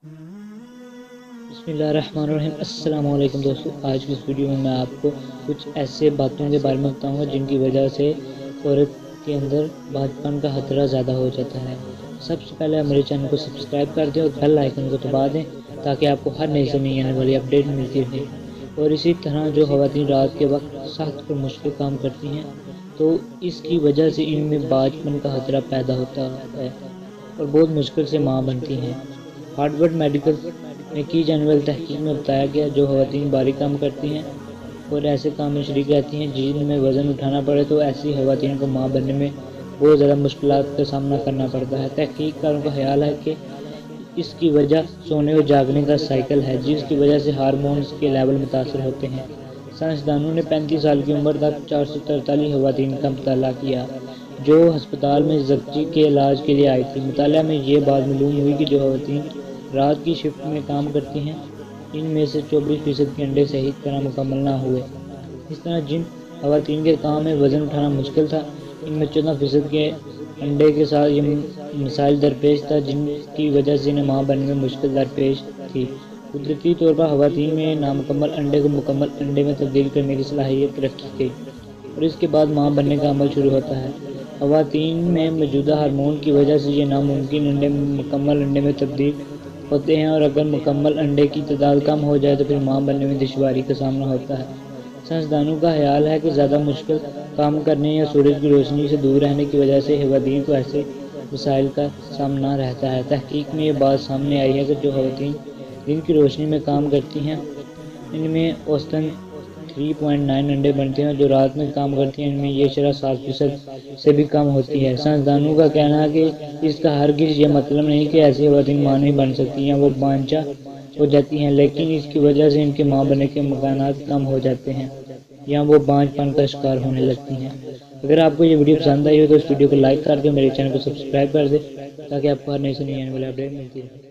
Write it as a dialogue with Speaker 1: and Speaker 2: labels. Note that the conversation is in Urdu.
Speaker 1: بسم اللہ الرحمن الرحیم۔ السلام علیکم دوستو، آج کی اس ویڈیو میں آپ کو کچھ ایسے باتوں کے بارے میں بتاؤں گا جن کی وجہ سے عورت کے اندر باجپن کا خطرہ زیادہ ہو جاتا ہے۔ سب سے پہلے میرے چینل کو سبسکرائب کر دیں اور بیل آئیکن کو دبا دیں تاکہ آپ کو ہر نئی زمین آنے والی اپڈیٹ ملتی رہے۔ اور اسی طرح جو خواتین رات کے وقت سخت اور مشکل کام کرتی ہیں تو اس کی وجہ سے ان میں باجپن کا خطرہ پیدا ہوتا ہے اور بہت مشکل سے ماں بنتی ہیں۔ ہارورڈ میڈیکل میں کی جانے والی تحقیق میں بتایا گیا جو خواتین بھاری کام کرتی ہیں اور ایسے کام میں شریک رہتی ہیں جن میں وزن اٹھانا پڑے تو ایسی خواتین کو ماں بننے میں بہت زیادہ مشکلات کا سامنا کرنا پڑتا ہے۔ تحقیق کاروں کا خیال ہے کہ اس کی وجہ سونے اور جاگنے کا سائیکل ہے جس کی وجہ سے ہارمونز کے لیول متاثر ہوتے ہیں۔ سائنسدانوں نے 35 سال کی عمر تک 443 خواتین کا مطالعہ کیا جو ہسپتال میں زچگی کے علاج کے لیے آئی تھی۔ مطالعہ میں یہ بات معلوم ہوئی کہ جو خواتین رات کی شفٹ میں کام کرتی ہیں ان میں سے 24% کے انڈے صحیح طرح مکمل نہ ہوئے۔ اس طرح جن خواتین کے کام میں وزن اٹھانا مشکل تھا ان میں 14% کے انڈے کے ساتھ یہ مسائل درپیش تھا جن کی وجہ سے انہیں ماں بننے میں مشکل درپیش تھی۔ قدرتی طور پر خواتین میں نامکمل انڈے کو مکمل انڈے میں تبدیل کرنے کی صلاحیت رکھی گئی اور اس کے بعد ماں بننے کا عمل شروع ہوتا ہے۔ خواتین میں موجودہ ہارمون کی وجہ سے یہ ناممکن انڈے مکمل انڈے میں تبدیل ہوتے ہیں اور اگر مکمل انڈے کی تعداد کم ہو جائے تو پھر ماں بننے میں دشواری کا سامنا ہوتا ہے۔ سائنسدانوں کا خیال ہے کہ زیادہ مشکل کام کرنے یا سورج کی روشنی سے دور رہنے کی وجہ سے خواتین کو ایسے مسائل کا سامنا رہتا ہے۔ تحقیق میں یہ بات سامنے آئی ہے کہ جو خواتین دن کی روشنی میں کام کرتی ہیں ان میں اوسطاً 3.9 انڈے بنتے ہیں اور جو رات میں کام کرتی ہیں ان میں یہ شرح 7% سے بھی کم ہوتی ہے۔ سائنسدانوں کا کہنا ہے کہ اس کا ہرگز یہ مطلب نہیں کہ ایسی خواتین ماں نہیں بن سکتی یا وہ بانجھا ہو جاتی ہیں، لیکن اس کی وجہ سے ان کے ماں بننے کے امکانات کم ہو جاتے ہیں یا وہ بانجھ پن کا شکار ہونے لگتی ہیں۔ اگر آپ کو یہ ویڈیو پسند آئی ہو تو اس ویڈیو کو لائک کر دیں اور میرے چینل کو سبسکرائب کر دیں تاکہ آپ کو ہر نئی سے نئی آنے والی اپڈیٹ ملتی رہے۔